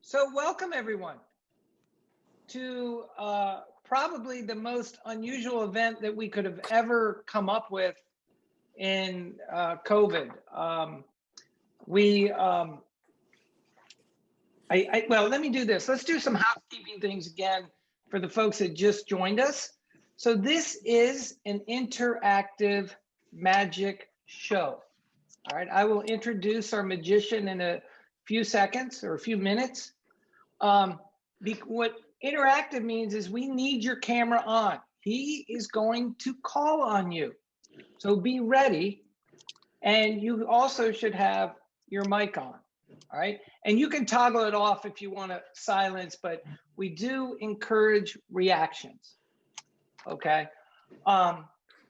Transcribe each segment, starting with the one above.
So welcome everyone to probably the most unusual event that we could have ever come up with in COVID. Well, let me do this. Let's do some housekeeping things again for the folks that just joined us. So this is an interactive magic show. All right, I will introduce our magician in a few seconds or a few minutes. What interactive means is we need your camera on. He is going to call on you. So be ready. And you also should have your mic on. All right. And you can toggle it off if you want to silence, but we do encourage reactions. Okay.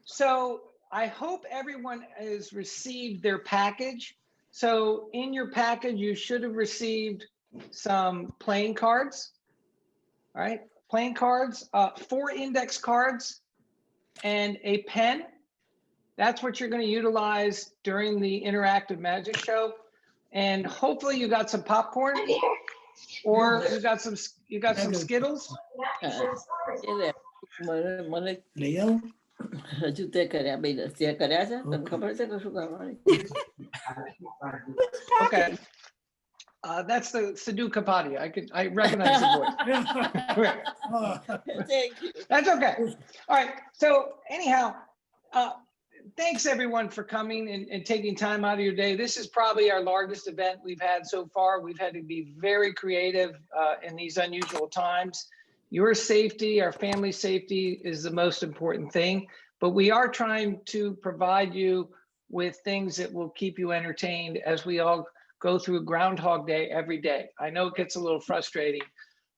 So I hope everyone has received their package. So in your package, you should have received some playing cards. All right. Playing cards, 4 index cards and a pen. That's what you're going to utilize during the interactive magic show. And hopefully you got some popcorn or you got some Skittles. Okay. That's the Sidhu Kapadi. I recognize the voice. Thank you. That's okay. All right. So anyhow, thanks everyone for coming and taking time out of your day. This is probably our largest event we've had so far. We've had to be very creative in these unusual times. Your safety, our family safety is the most important thing, but we are trying to provide you with things that will keep you entertained as we all go through Groundhog Day every day. I know it gets a little frustrating,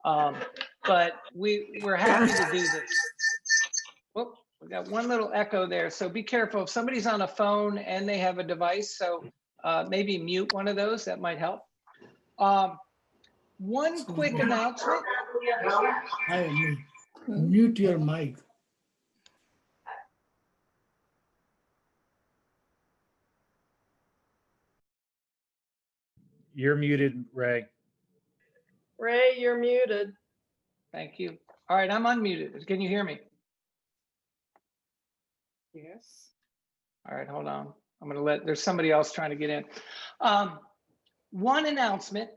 but we're happy to do this. Whoop. We got one little echo there, so be careful. If somebody's on a phone and they have a device, so maybe mute one of those, that might help. One quick announcement. Mute your mic. You're muted, Ray. Ray, you're muted. Thank you. All right, I'm unmuted. Can you hear me? Yes. All right, hold on. I'm gonna there's somebody else trying to get in. One announcement.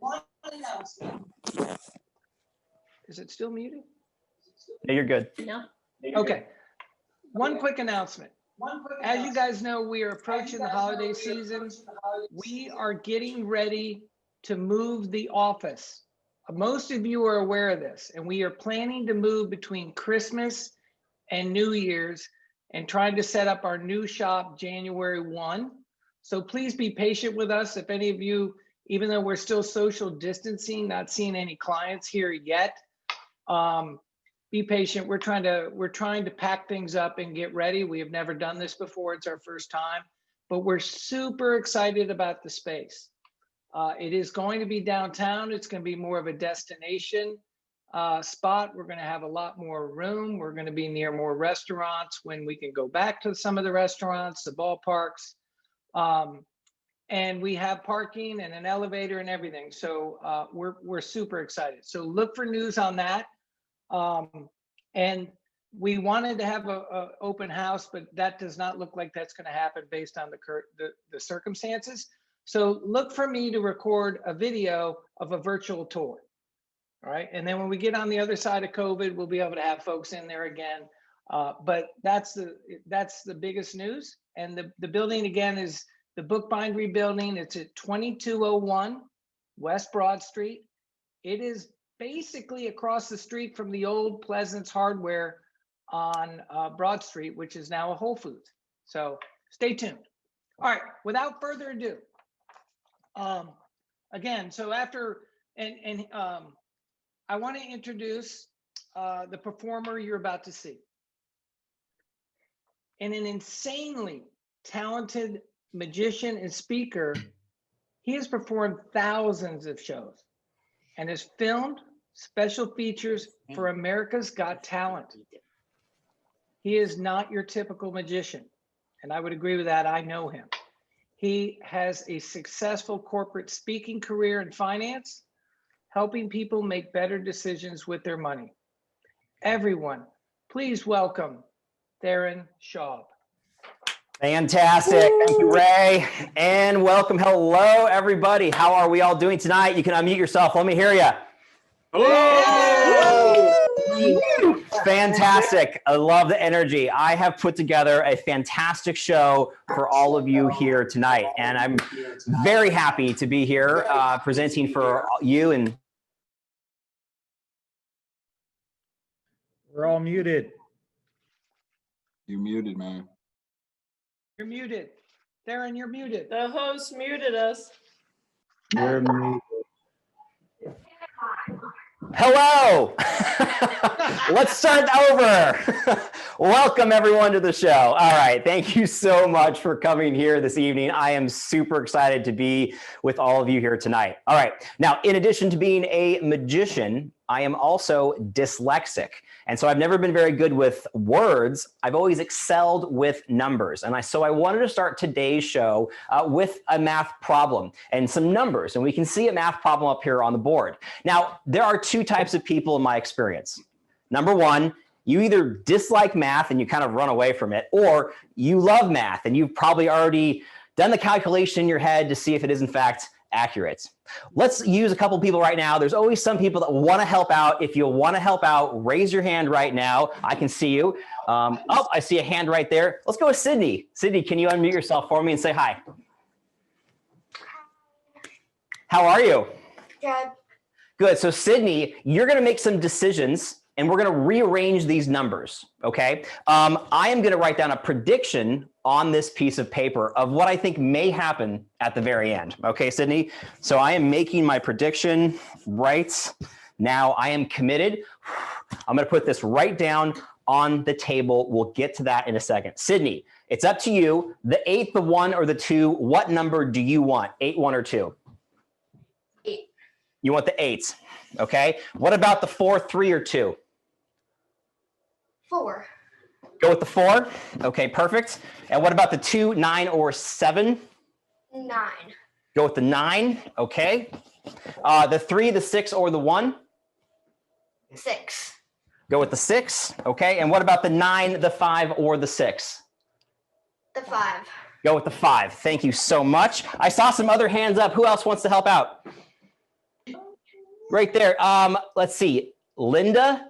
Is it still muted? Yeah, you're good. No. Okay. One quick announcement. As you guys know, we are approaching the holiday season. We are getting ready to move the office. Most of you are aware of this, and we are planning to move between Christmas and New Year's and trying to set up our new shop January 1. So please be patient with us. If any of you, even though we're still social distancing, not seeing any clients here yet, be patient. We're trying to pack things up and get ready. We have never done this before. It's our first time, but we're super excited about the space. It is going to be downtown. It's going to be more of a destination spot. We're going to have a lot more room. We're going to be near more restaurants when we can go back to some of the restaurants, the ballparks. And we have parking and an elevator and everything. So we're super excited. So look for news on that. And we wanted to have a open house, but that does not look like that's going to happen based on the circumstances. So look for me to record a video of a virtual tour. All right. And then when we get on the other side of COVID, we'll be able to have folks in there again. But that's the biggest news. And the building again is the Bookbindery building. It's at 2201 West Broad Street. It is basically across the street from the old Pleasance Hardware on Broad Street, which is now a Whole Foods. So stay tuned. All right, without further ado, again, so after, I want to introduce the performer you're about to see. And an insanely talented magician and speaker, he has performed thousands of shows and has filmed special features for America's Got Talent. He is not your typical magician, and I would agree with that. I know him. He has a successful corporate speaking career in finance, helping people make better decisions with their money. Everyone, please welcome Theron Schaub. Fantastic. Thank you, Ray. And welcome. Hello, everybody. How are we all doing tonight? You can unmute yourself. Let me hear you. Hello. Fantastic. I love the energy. I have put together a fantastic show for all of you here tonight. And I'm very happy to be here presenting for you. And We're all muted. You're muted, man. You're muted. Theron, you're muted. The host muted us. You're muted. hello. Let's start over. Welcome everyone to the show. All right. Thank you so much for coming here this evening. I am super excited to be with all of you here tonight. All right. Now, in addition to being a magician, I am also dyslexic. And so I've never been very good with words. I've always excelled with numbers. And so I wanted to start today's show with a math problem and some numbers. And we can see a math problem up here on the board. Now, there are two types of people in my experience. Number one, you either dislike math and you kind of run away from it, or you love math and you've probably already done the calculation in your head to see if it is in fact accurate. Let's use a couple people right now. There's always some people that want to help out. If you want to help out, raise your hand right now. I can see you. Oh, I see a hand right there. Let's go with Sydney. Sydney, can you unmute yourself for me and say hi? How are you? Good. Good. So Sydney, you're going to make some decisions and we're going to rearrange these numbers. Okay. I am going to write down a prediction on this piece of paper of what I think may happen at the very end. Okay, Sydney. So I am making my prediction right now. I am committed. I'm going to put this right down on the table. We'll get to that in a second. Sydney, it's up to you. The 8th, the 1, or the 2. What number do you want? 8, 1, or 2? 8. You want the 8. Okay. What about the 4, 3, or 2? 4. Go with the 4. Okay, perfect. And what about the 2, 9, or 7? 9. Go with the 9. Okay. The 3, the 6, or the 1? 6. Go with the 6. Okay. And what about the 9, the 5, or the 6? The 5. Go with the 5. Thank you so much. I saw some other hands up. Who else wants to help out? Right there. Let's see. Linda,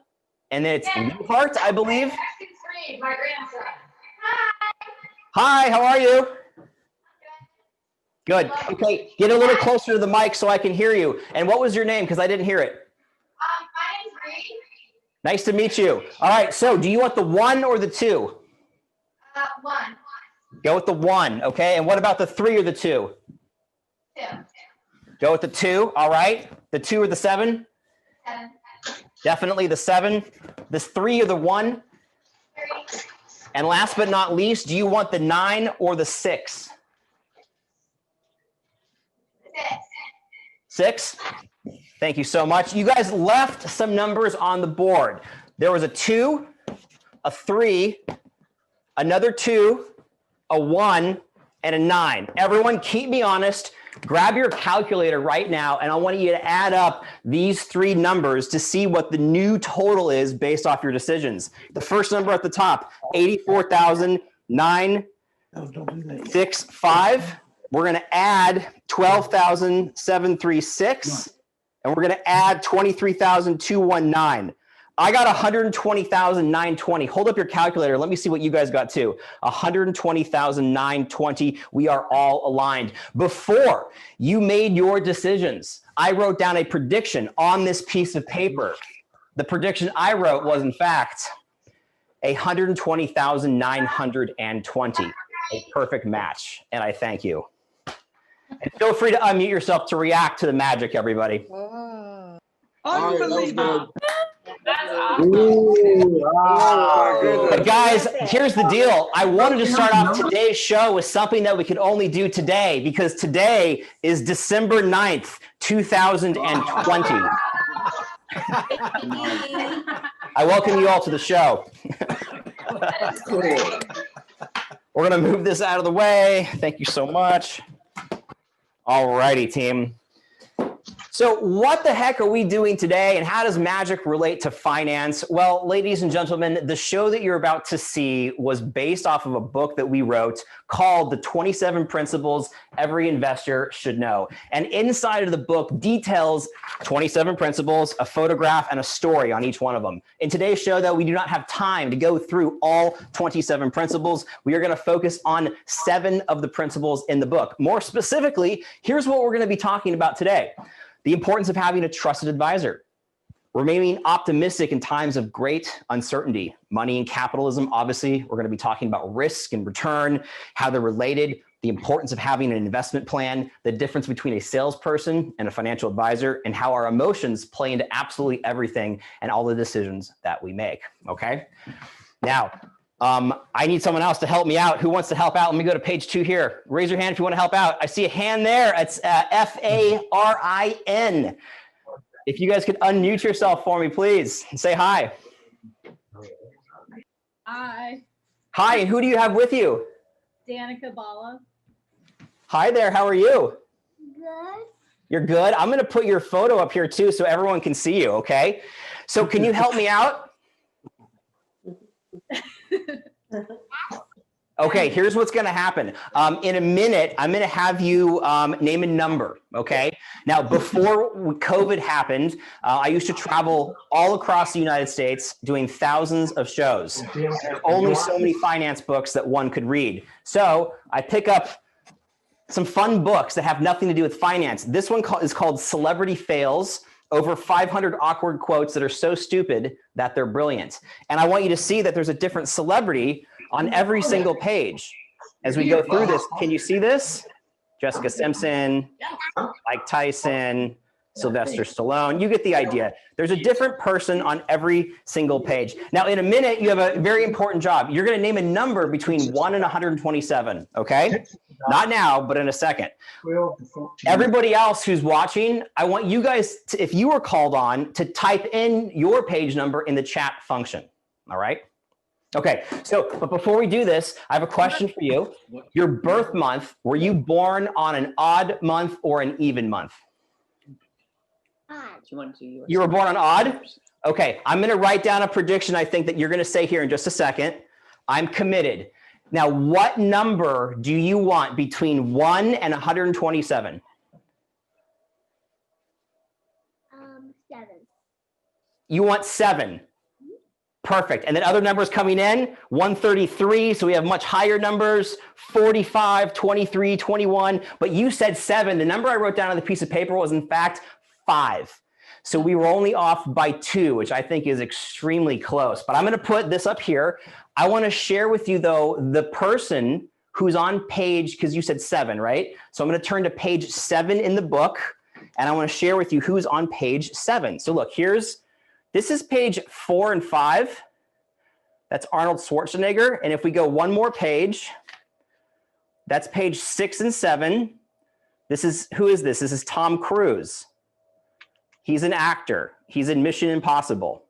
and then it's Newhart, I believe. My grandson. Hi, how are you? Good. Okay, get a little closer to the mic so I can hear you. And what was your name? Because I didn't hear it. My name's Reed. Nice to meet you. All right, so do you want the 1 or the 2? 1. Go with the 1, okay? And what about the 3 or the 2? 2. Go with the 2, all right. The 2 or the 7? 7. Definitely the 7. This 3 or the 1? 3. And last but not least, do you want the 9 or the 6? 6? Thank you so much. You guys left some numbers on the board. There was a 2, a 3, another 2, a 1, and a 9. Everyone keep me honest. Grab your calculator right now, and I want you to add up these 3 numbers to see what the new total is based off your decisions. The first number at the top, 84,965. We're going to add 12,736, and we're going to add 23,219. I got 120,920. Hold up your calculator. Let me see what you guys got too. 120,920. We are all aligned. Before you made your decisions, I wrote down a prediction on this piece of paper. The prediction I wrote was, in fact, 120,920. A perfect match. And I thank you. And feel free to unmute yourself to react to the magic, everybody. Unbelievable. But guys, here's the deal. I wanted to start off today's show with something that we could only do today, because today is December 9th, 2020. I welcome you all to the show. We're going to move this out of the way. Thank you so much. All righty, team. So what the heck are we doing today, and how does magic relate to finance? Well, ladies and gentlemen, the show that you're about to see was based off of a book that we wrote called The 27 Principles Every Investor Should Know. And inside of the book details 27 principles, a photograph, and a story on each one of them. In today's show, though, we do not have time to go through all 27 principles. We are going to focus on 7 of the principles in the book. More specifically, here's what we're going to be talking about today. The importance of having a trusted advisor, remaining optimistic in times of great uncertainty, money and capitalism. Obviously, we're going to be talking about risk and return, how they're related, the importance of having an investment plan, the difference between a salesperson and a financial advisor, and how our emotions play into absolutely everything and all the decisions that we make. Okay. Now, I need someone else to help me out. Who wants to help out? Let me go to page 2 here. Raise your hand if you want to help out. I see a hand there. It's Farin. If you guys could unmute yourself for me, please, and say hi. Hi, Hi, and who do you have with you? Danica Bala. Hi there, how are you? Good. You're good? I'm gonna put your photo up here too so everyone can see you, okay? So can you help me out? Okay, here's what's going to happen. In a minute, I'm going to have you name a number, okay? Now, before COVID happened, I used to travel all across the United States doing thousands of shows. There's only so many finance books that one could read. So I pick up some fun books that have nothing to do with finance. This one is called Celebrity Fails. Over 500 awkward quotes that are so stupid that they're brilliant. And I want you to see that there's a different celebrity on every single page. As we go through this, can you see this? Jessica Simpson, Mike Tyson, Sylvester Stallone. You get the idea. There's a different person on every single page. Now, in a minute, you have a very important job. You're going to name a number between 1 and 127, okay? Not now, but in a second. Everybody else who's watching, I want you guys, if you were called on, to type in your page number in the chat function, all right? Okay, so, but before we do this, I have a question for you. Your birth month, were you born on an odd month or an even month? You were born on odd? Okay, I'm going to write down a prediction I think that you're going to say here in just a second. I'm committed. Now, what number do you want between 1 and 127? 7. You want 7. Perfect. And then other numbers coming in, 133. So we have much higher numbers, 45, 23, 21. But you said 7. The number I wrote down on the piece of paper was in fact 5. So we were only off by 2, which I think is extremely close. But I'm going to put this up here. I want to share with you, though, the person who's on page, because you said 7, right? So I'm going to turn to page 7 in the book, and I want to share with you who's on page 7. So look, this is page 4 and 5. That's Arnold Schwarzenegger. And if we go one more page, that's page 6 and 7. Who is this? This is Tom Cruise. He's an actor. He's in Mission Impossible.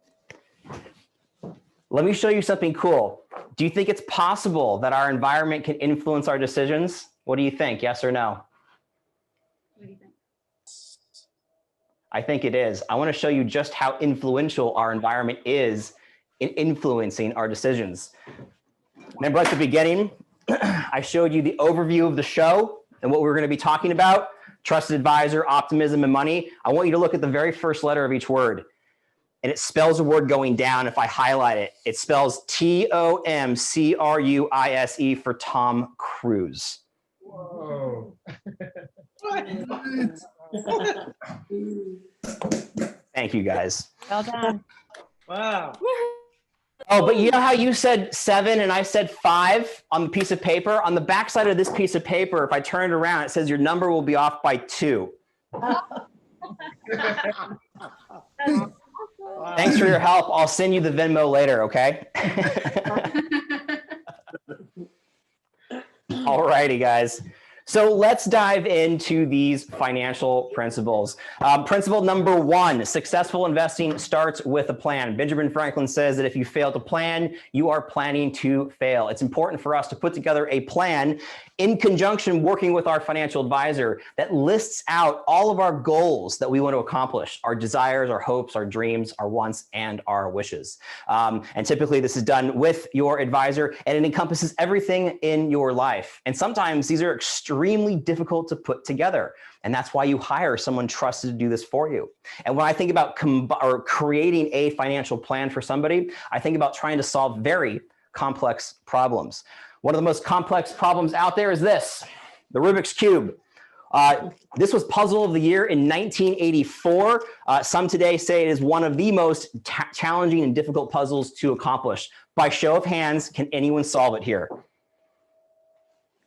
Let me show you something cool. Do you think it's possible that our environment can influence our decisions? What do you think? Yes or no? What do you think? I think it is. I want to show you just how influential our environment is in influencing our decisions. Remember at the beginning, I showed you the overview of the show and what we were going to be talking about. Trusted advisor, optimism, and money. I want you to look at the very first letter of each word. And it spells a word going down. If I highlight it, it spells Tomcruise for Tom Cruise. Whoa. Thank you, guys. Well done. Wow. Oh, but you know how you said 7 and I said 5 on the piece of paper? On the back side of this piece of paper, if I turn it around, it says your number will be off by 2. Thanks for your help. I'll send you the Venmo later, okay? All righty, guys. So let's dive into these financial principles. Principle number 1, successful investing starts with a plan. Benjamin Franklin says that if you fail to plan, you are planning to fail. It's important for us to put together a plan in conjunction working with our financial advisor that lists out all of our goals that we want to accomplish, our desires, our hopes, our dreams, our wants, and our wishes. And typically this is done with your advisor, and it encompasses everything in your life. And sometimes these are extremely difficult to put together. And that's why you hire someone trusted to do this for you. And when I think about creating a financial plan for somebody, I think about trying to solve very complex problems. One of the most complex problems out there is this, the Rubik's Cube. This was Puzzle of the Year in 1984. Some today say it is one of the most challenging and difficult puzzles to accomplish. By show of hands, can anyone solve it here?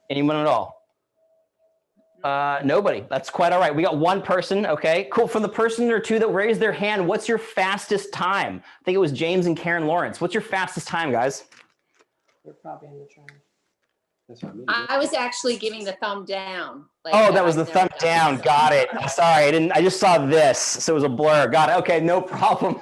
Anyone at all? Nobody. That's quite all right. We got one person. Okay, cool. From the person or two that raised their hand, what's your fastest time? I think it was James and Karen Lawrence. What's your fastest time, guys? They're probably in the train. I was actually giving the thumb down. Like, Oh, that was the I've thumb never done down. that. Got it. Sorry, I just saw this, so it was a blur. Got it. Okay, no problem.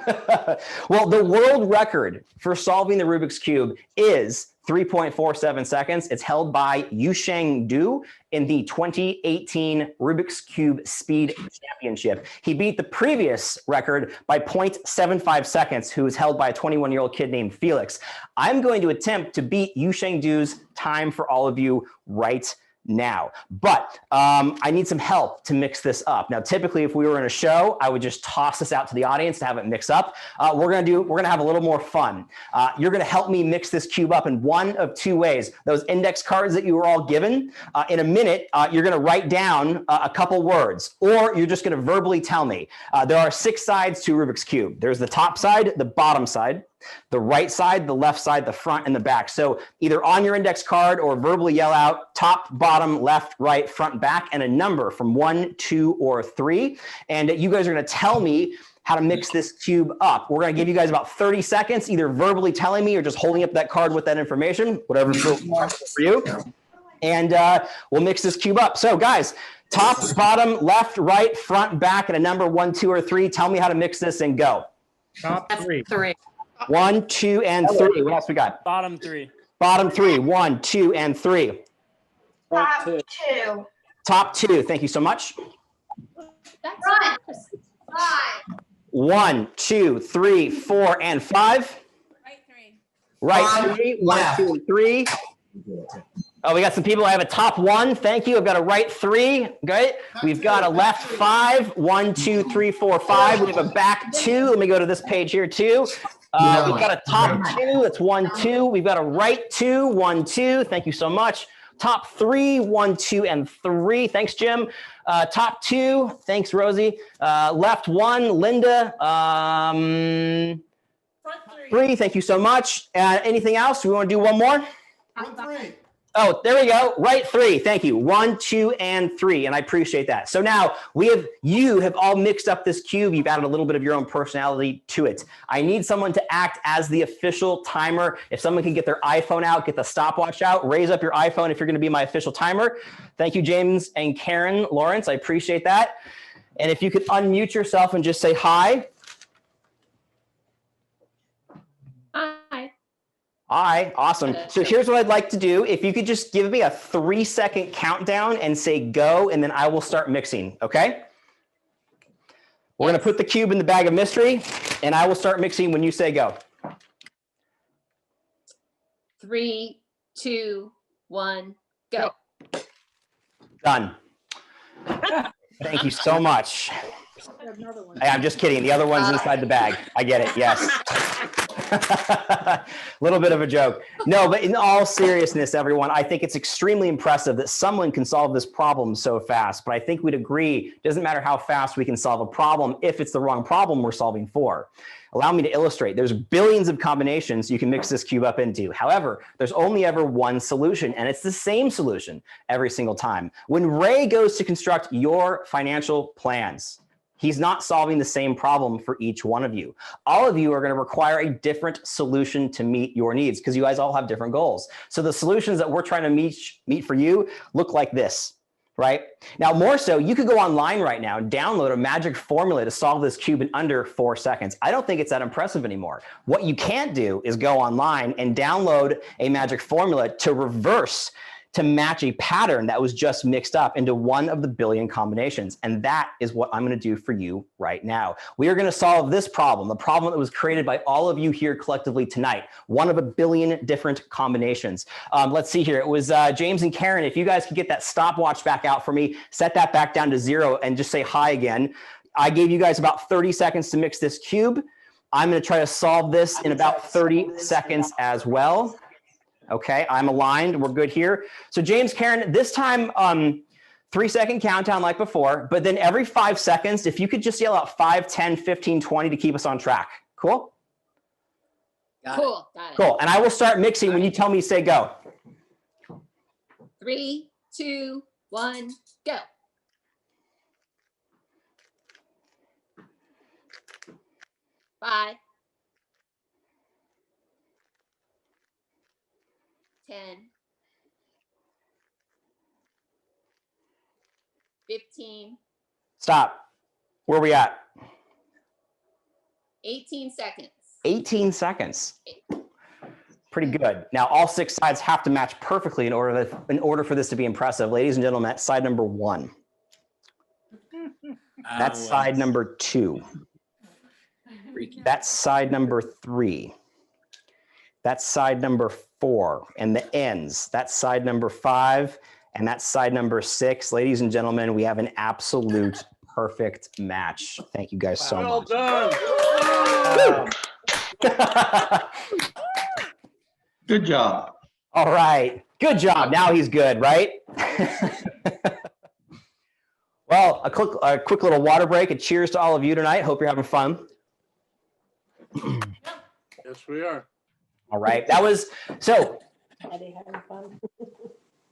Well, the world record for solving the Rubik's Cube is 3.47 seconds. It's held by Yusheng Du in the 2018 Rubik's Cube Speed Championship. He beat the previous record by 0.75 seconds, who is held by a 21-year-old kid named Felix. I'm going to attempt to beat Yusheng Du's time for all of you right now. But I need some help to mix this up. Now, typically, if we were in a show, I would just toss this out to the audience to have it mix up. We're gonna have a little more fun. You're gonna help me mix this cube up in one of two ways. Those index cards that you were all given, in a minute, you're gonna write down a couple words, or you're just gonna verbally tell me. There are 6 sides to Rubik's Cube. There's the top side, the bottom side, the right side, the left side, the front, and the back. So either on your index card or verbally yell out top, bottom, left, right, front, back, and a number from 1, 2, or 3. And you guys are going to tell me how to mix this cube up. We're going to give you guys about 30 seconds, either verbally telling me or just holding up that card with that information, whatever feels more for you. And we'll mix this cube up. So guys, top, bottom, left, right, front, back, and a number 1, 2, or 3. Tell me how to mix this and go. Top 3. 1, 2, and 3. What else we got? Bottom 3. Bottom 3. 1, 2, and 3. Top 2. Top 2. Thank you so much. That's Right. nice. 5. 1, 2, 3, 4, and 5. Right 3. 1, 2, and 3. Oh, we got some people. I have a top 1. Thank you. I've got a right 3. Great. We've got a left 5. 1, 2, 3, 4, 5. We have a back 2. Let me go to this page here too. We've got a top 2. That's 1, 2. We've got a right 2. 1, 2. Thank you so much. Top 3. 1, 2, and 3. Thanks, Jim. Top 2. Thanks, Rosie. Left 1. Linda. 3. Thank you so much. Anything else? Do we want to do one more? Oh, there we go. Right 3. Thank you. 1, 2, and 3. And I appreciate that. So now you have all mixed up this cube. You've added a little bit of your own personality to it. I need someone to act as the official timer. If someone can get their iPhone out, get the stopwatch out, raise up your iPhone if you're going to be my official timer. Thank you, James and Karen Lawrence. I appreciate that. And if you could unmute yourself and just say hi. Hi. Hi, awesome. So here's what I'd like to do. If you could just give me a 3-second countdown and say go, and then I will start mixing, okay? We're gonna put the cube in the bag of mystery, and I will start mixing when you say go. 3, 2, 1, go. Done. Thank you so much. Hey, I'm just kidding. The other one's inside the bag. I get it, yes. A little bit of a joke. No, but in all seriousness, everyone, I think it's extremely impressive that someone can solve this problem so fast. But I think we'd agree, it doesn't matter how fast we can solve a problem if it's the wrong problem we're solving for. Allow me to illustrate. There's billions of combinations you can mix this cube up into. However, there's only ever one solution, and it's the same solution every single time. When Ray goes to construct your financial plans, he's not solving the same problem for each one of you. All of you are going to require a different solution to meet your needs because you guys all have different goals. So the solutions that we're trying to meet for you look like this, right? Now, more so, you could go online right now and download a magic formula to solve this cube in under 4 seconds. I don't think it's that impressive anymore. What you can't do is go online and download a magic formula to reverse to match a pattern that was just mixed up into one of the billion combinations. And that is what I'm going to do for you right now. We are going to solve this problem, the problem that was created by all of you here collectively tonight, one of a billion different combinations. Let's see here. It was James and Karen. If you guys could get that stopwatch back out for me, set that back down to 0 and just say hi again. I gave you guys about 30 seconds to mix this cube. I'm going to try to solve this in about 30 seconds as well. Okay, I'm aligned. We're good here. So James, Karen, this time 3-second countdown like before, but then every 5 seconds, if you could just yell out 5, 10, 15, 20 to keep us on track. Cool? Cool. Got it. Cool. And I will start mixing when you tell me say go. 3, 2, 1, go. Five. 10. 15. Stop. Where are we at? 18 seconds. 18 seconds. Pretty good. Now all 6 sides have to match perfectly in order for this to be impressive. Ladies and gentlemen, that's side number 1. That's side number 2. That's side number 3. That's side number 4. And the ends. That's side number 5. And that's side number 6. Ladies and gentlemen, we have an absolute perfect match. Thank you guys so much. Well done. Good job. All right. Good job. Now he's good, right? Well, a quick little water break. A cheers to all of you tonight. Hope you're having fun. Yes, we are. All right. That was so. Are they having fun?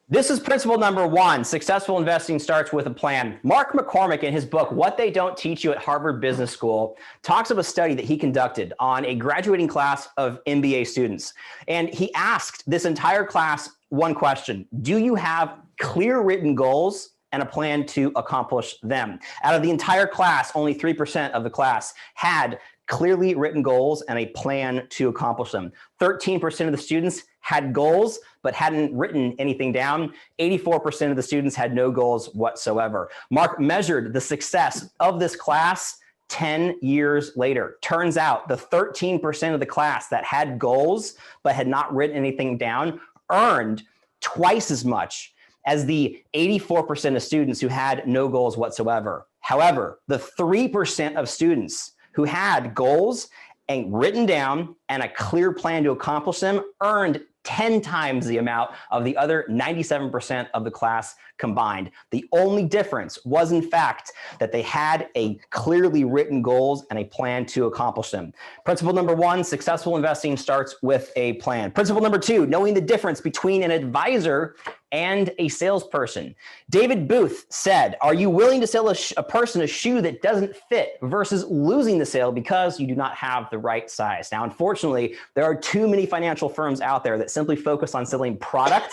This is principle number 1. Successful investing starts with a plan. Mark McCormick, in his book, What They Don't Teach You at Harvard Business School, talks of a study that he conducted on a graduating class of MBA students. And he asked this entire class one question: do you have clear written goals and a plan to accomplish them? Out of the entire class, only 3% of the class had clearly written goals and a plan to accomplish them. 13% of the students had goals but hadn't written anything down. 84% of the students had no goals whatsoever. Mark measured the success of this class 10 years later. Turns out the 13% of the class that had goals but had not written anything down earned twice as much as the 84% of students who had no goals whatsoever. However, the 3% of students who had goals and written down and a clear plan to accomplish them earned 10 times the amount of the other 97% of the class combined. The only difference was, in fact, that they had a clearly written goals and a plan to accomplish them. Principle number 1, successful investing starts with a plan. Principle number 2, knowing the difference between an advisor and a salesperson. David Booth said, are you willing to sell a person a shoe that doesn't fit versus losing the sale because you do not have the right size? Now, unfortunately, there are too many financial firms out there that simply focus on selling product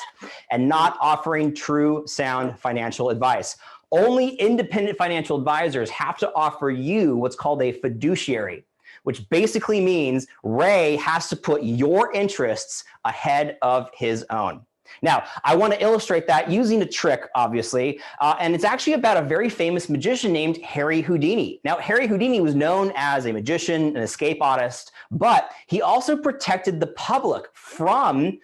and not offering true, sound financial advice. Only independent financial advisors have to offer you what's called a fiduciary, which basically means Ray has to put your interests ahead of his own. Now, I want to illustrate that using a trick, obviously, and it's actually about a very famous magician named Harry Houdini. Now, Harry Houdini was known as a magician, an escape artist, but he also protected the public from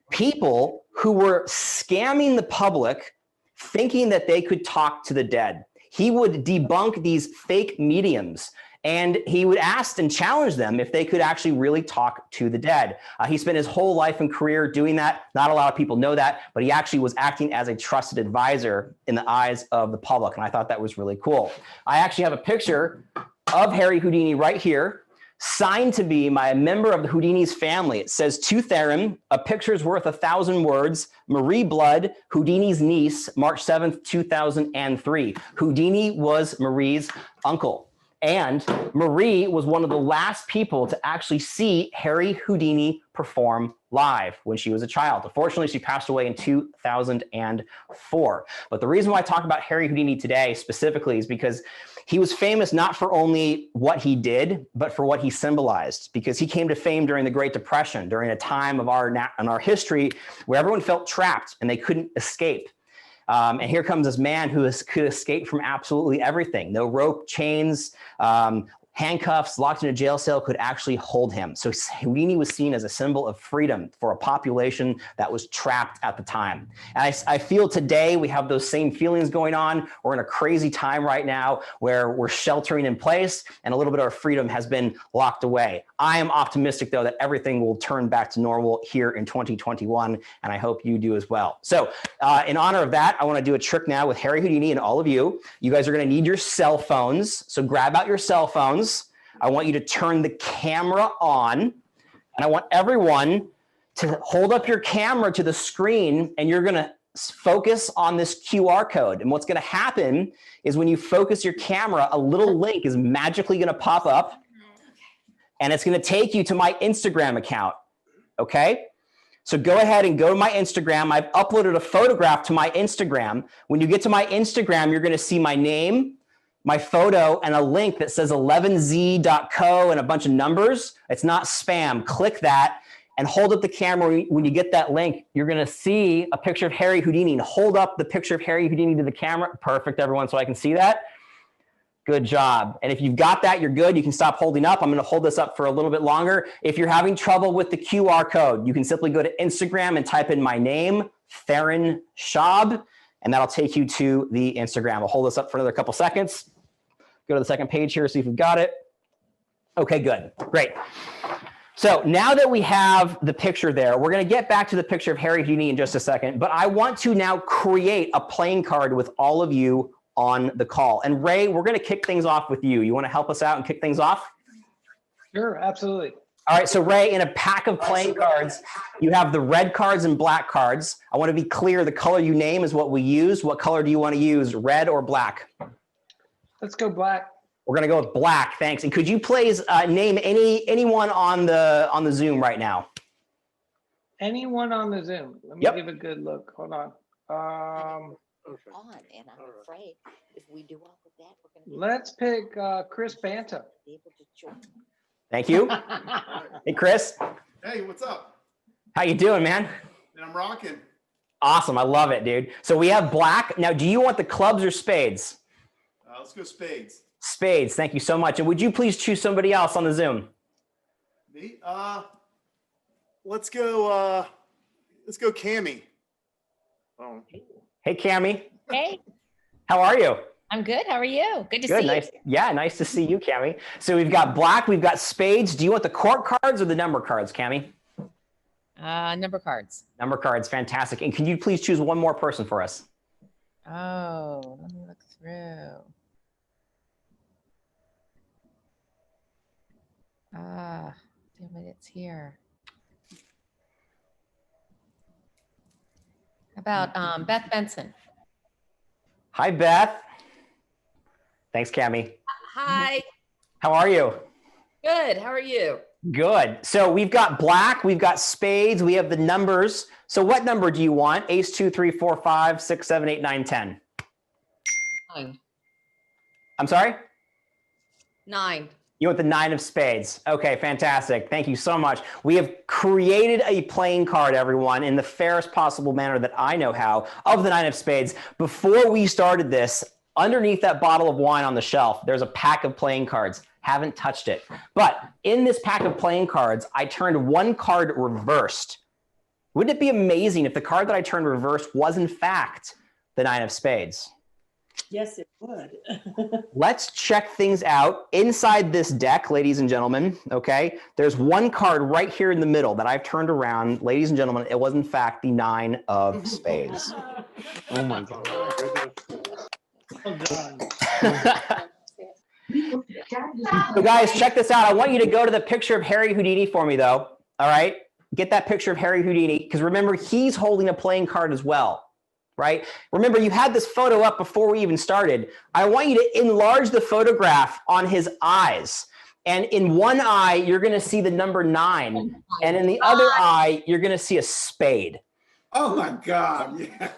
people who were scamming the public, thinking that they could talk to the dead. He would debunk these fake mediums, and he would ask and challenge them if they could actually really talk to the dead. He spent his whole life and career doing that. Not a lot of people know that, but he actually was acting as a trusted advisor in the eyes of the public, and I thought that was really cool. I actually have a picture of Harry Houdini right here, signed to be by a member of the Houdini's family. It says, to Theron, a picture's worth 1,000 words. Marie Blood, Houdini's niece, March 7th, 2003. Houdini was Marie's uncle. And Marie was one of the last people to actually see Harry Houdini perform live when she was a child. Unfortunately, she passed away in 2004. But the reason why I talk about Harry Houdini today specifically is because He was famous not for only what he did, but for what he symbolized, because he came to fame during the Great Depression, during a time of in our history where everyone felt trapped and they couldn't escape. And here comes this man who could escape from absolutely everything. No rope, chains, handcuffs, locked in a jail cell could actually hold him. So Houdini was seen as a symbol of freedom for a population that was trapped at the time. And I feel today we have those same feelings going on. We're in a crazy time right now where we're sheltering in place and a little bit of our freedom has been locked away. I am optimistic though that everything will turn back to normal here in 2021, and I hope you do as well. So in honor of that, I want to do a trick now with Harry Houdini and all of you. You guys are going to need your cell phones. So grab out your cell phones. I want you to turn the camera on, and I want everyone to hold up your camera to the screen, and you're going to focus on this QR code. And what's going to happen is when you focus your camera, a little link is magically going to pop up, and it's going to take you to my Instagram account. Okay? So go ahead and go to my Instagram. I've uploaded a photograph to my Instagram. When you get to my Instagram, you're going to see my name, my photo, and a link that says 11z.co and a bunch of numbers. It's not spam. Click that and hold up the camera. When you get that link, you're going to see a picture of Harry Houdini. And hold up the picture of Harry Houdini to the camera. Perfect, everyone, so I can see that. Good job. And if you've got that, you're good. You can stop holding up. I'm going to hold this up for a little bit longer. If you're having trouble with the QR code, you can simply go to Instagram and type in my name, Theron Schaub, and that'll take you to the Instagram. I'll hold this up for another couple seconds. Go to the second page here, see if we've got it. Okay, good, great. So now that we have the picture there, we're gonna get back to the picture of Harry Houdini in just a second, but I want to now create a playing card with all of you on the call. And Ray, we're gonna kick things off with you. You wanna help us out and kick things off? Sure, absolutely. All right, so Ray, in a pack of playing cards, you have the red cards and black cards. I want to be clear, the color you name is what we use. What color do you want to use, red or black? Let's go black. We're going to go with black, thanks. And could you please name anyone on the Zoom right now? Anyone on the Zoom? Let me give a good look. Hold on. Okay. On, and I'm afraid if we do all of that, we're going to Let's pick Chris Banta. be able to join. Thank you. Hey, Chris. Hey, what's up? How you doing, man? And I'm rocking. Awesome, I love it, dude. So we have black. Now, do you want the clubs or spades? Let's go spades. Spades, thank you so much. And would you please choose somebody else on the Zoom? Me? Let's go Cammy. Oh. Hey, Cammie. Hey, How are you? I'm good. How are you? Good to Good, see nice. Yeah, nice to see you, Cammie. So we've got black, we've got spades. Do you want the court cards or the number cards, Cammie? you. Number cards. Number cards, fantastic. And can you please choose one more person for us? Oh, let me look through. Ah, damn it, it's here. How about Beth Benson? Hi, Beth. Thanks, Cammie. Hi, How are you? good. How are you? Good. So we've got black, we've got spades, we have the numbers. So what number do you want? Ace, 2, 3, 4, 5, 6, 7, 8, 9, 10. 9. I'm sorry? 9. You want the 9 of spades. Okay, fantastic. Thank you so much. We have created a playing card, everyone, in the fairest possible manner that I know how, of the 9 of spades. Before we started this, underneath that bottle of wine on the shelf, there's a pack of playing cards. Haven't touched it. But in this pack of playing cards, I turned one card reversed. Wouldn't it be amazing if the card that I turned reversed was in fact the 9 of spades? Yes, it would. Let's check things out inside this deck, ladies and gentlemen. Okay, there's one card right here in the middle that I've turned around. Ladies and gentlemen, it was in fact the 9 of spades. Oh my God. Well done. So guys, check this out. I want you to go to the picture of Harry Houdini for me though. All right, get that picture of Harry Houdini, because remember, he's holding a playing card as well. Right? Remember, you had this photo up before we even started. I want you to enlarge the photograph on his eyes. And in one eye, you're going to see the number 9. And in the other eye, you're going to see a spade. Oh my God. Yeah.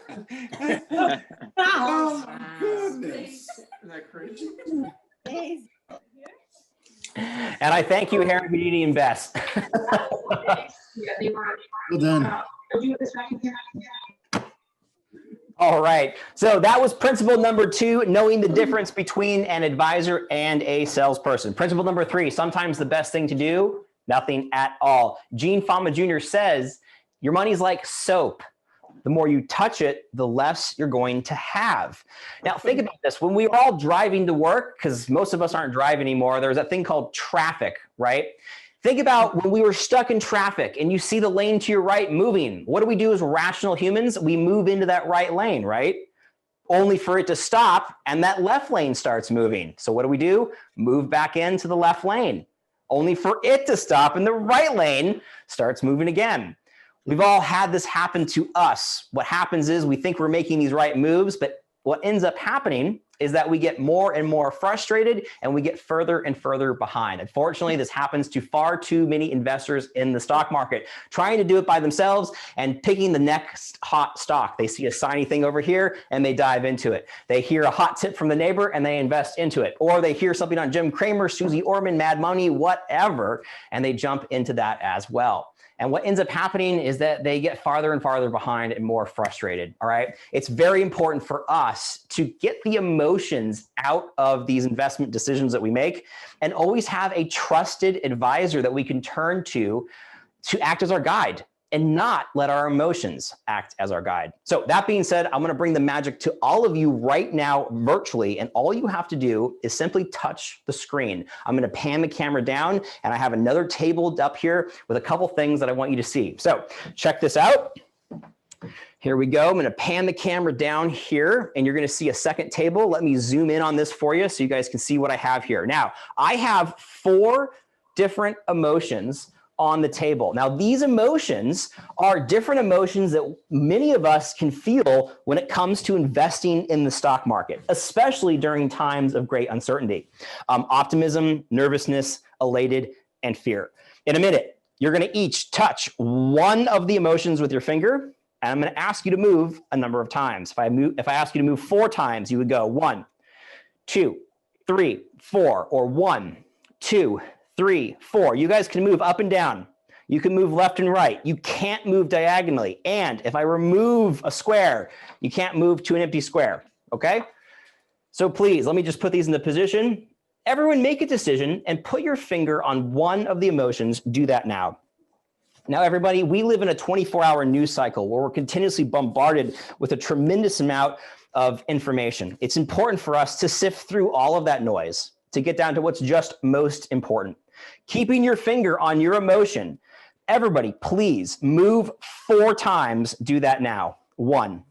Oh my goodness. Isn't that crazy? Amazing. And I thank you, Harry, Benini, and Bess. Well done. All right. So that was principle number 2, knowing the difference between an advisor and a salesperson. Principle number 3, sometimes the best thing to do, nothing at all. Gene Fama Jr. says, your money's like soap. The more you touch it, the less you're going to have. Now, think about this. When we were all driving to work, because most of us aren't driving anymore, there's that thing called traffic, right? Think about when we were stuck in traffic and you see the lane to your right moving. What do we do as rational humans? We move into that right lane, right? Only for it to stop and that left lane starts moving. So what do? Move back into the left lane. Only for it to stop and the right lane starts moving again. We've all had this happen to us. What happens is we think we're making these right moves, but what ends up happening is that we get more and more frustrated and we get further and further behind. Unfortunately, this happens to far too many investors in the stock market, trying to do it by themselves and picking the next hot stock. They see a shiny thing over here and they dive into it. They hear a hot tip from the neighbor and they invest into it. Or they hear something on Jim Cramer, Susie Orman, Mad Money, whatever, and they jump into that as well. And what ends up happening is that they get farther and farther behind and more frustrated, all right? It's very important for us to get the emotions out of these investment decisions that we make and always have a trusted advisor that we can turn to act as our guide and not let our emotions act as our guide. So that being said, I'm gonna bring the magic to all of you right now virtually, and all you have to do is simply touch the screen. I'm gonna pan the camera down, and I have another table up here with a couple things that I want you to see. So check this out. Here we go. I'm gonna pan the camera down here, and you're gonna see a second table. Let me zoom in on this for you so you guys can see what I have here. Now, I have 4 different emotions on the table. Now, these emotions are different emotions that many of us can feel when it comes to investing in the stock market, especially during times of great uncertainty. Optimism, nervousness, elated, and fear. In a minute, you're going to each touch one of the emotions with your finger, and I'm going to ask you to move a number of times. If I ask you to move 4 times, you would go 1, 2, 3, 4, or 1, 2, 3, 4. You guys can move up and down. You can move left and right. You can't move diagonally. And if I remove a square, you can't move to an empty square, okay? So please, let me just put these into position. Everyone make a decision and put your finger on one of the emotions. Do that now. Now, everybody, we live in a 24-hour news cycle where we're continuously bombarded with a tremendous amount of information. It's important for us to sift through all of that noise to get down to what's just most important. Keeping your finger on your emotion. Everybody, please move 4 times. Do that now. 1,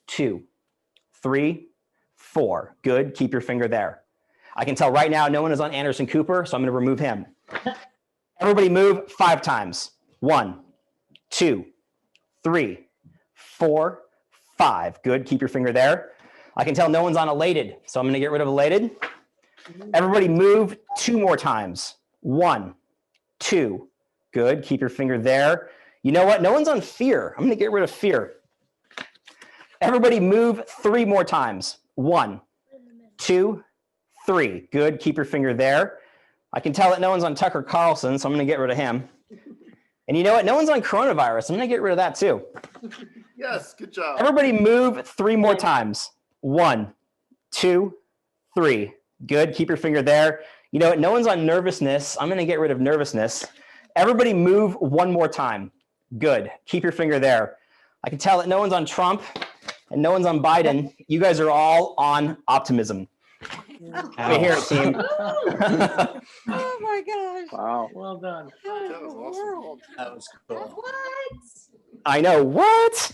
2, 3, 4. Good. Keep your finger there. I can tell right now no one is on Anderson Cooper, so I'm going to remove him. Everybody move 5 times. 1, 2, 3, 4, 5. Good. Keep your finger there. I can tell no one's on elated, so I'm going to get rid of elated. Everybody move 2 more times. 1, 2. Good. Keep your finger there. You know what? No one's on fear. I'm going to get rid of fear. Everybody move 3 more times. 1, 2, 3. Good. Keep your finger there. I can tell that no one's on Tucker Carlson, so I'm going to get rid of him. And you know what? No one's on coronavirus. I'm going to get rid of that too. Yes, good job. Everybody move 3 more times. 1, 2, 3. Good. Keep your finger there. You know what? No one's on nervousness. I'm going to get rid of nervousness. Everybody move 1 more time. Good. Keep your finger there. I can tell that no one's on Trump and no one's on Biden. You guys are all on optimism. Right here, team. Oh my gosh. Wow. Well done. That was awesome. That was cool. I know. What?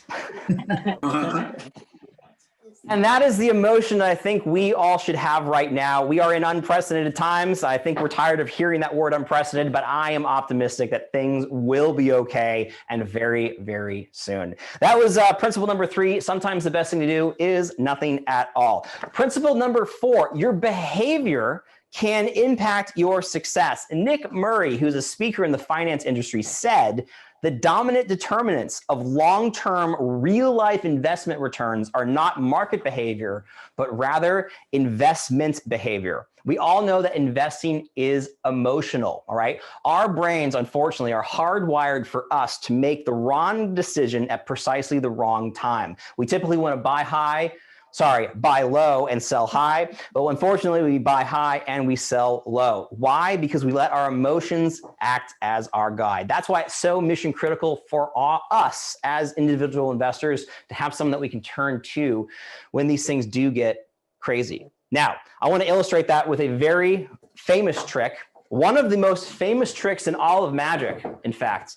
And that is the emotion that I think we all should have right now. We are in unprecedented times. I think we're tired of hearing that word unprecedented, but I am optimistic that things will be okay and very, very soon. That was principle number 3. Sometimes the best thing to do is nothing at all. Principle number 4, your behavior can impact your success. And Nick Murray, who's a speaker in the finance industry, said the dominant determinants of long-term real-life investment returns are not market behavior, but rather investment behavior. We all know that investing is emotional, all right? Our brains, unfortunately, are hardwired for us to make the wrong decision at precisely the wrong time. We typically want to buy low and sell high, but unfortunately we buy high and we sell low. Why? Because we let our emotions act as our guide. That's why it's so mission critical for us as individual investors to have someone that we can turn to when these things do get crazy. Now, I want to illustrate that with a very famous trick, one of the most famous tricks in all of magic, in fact.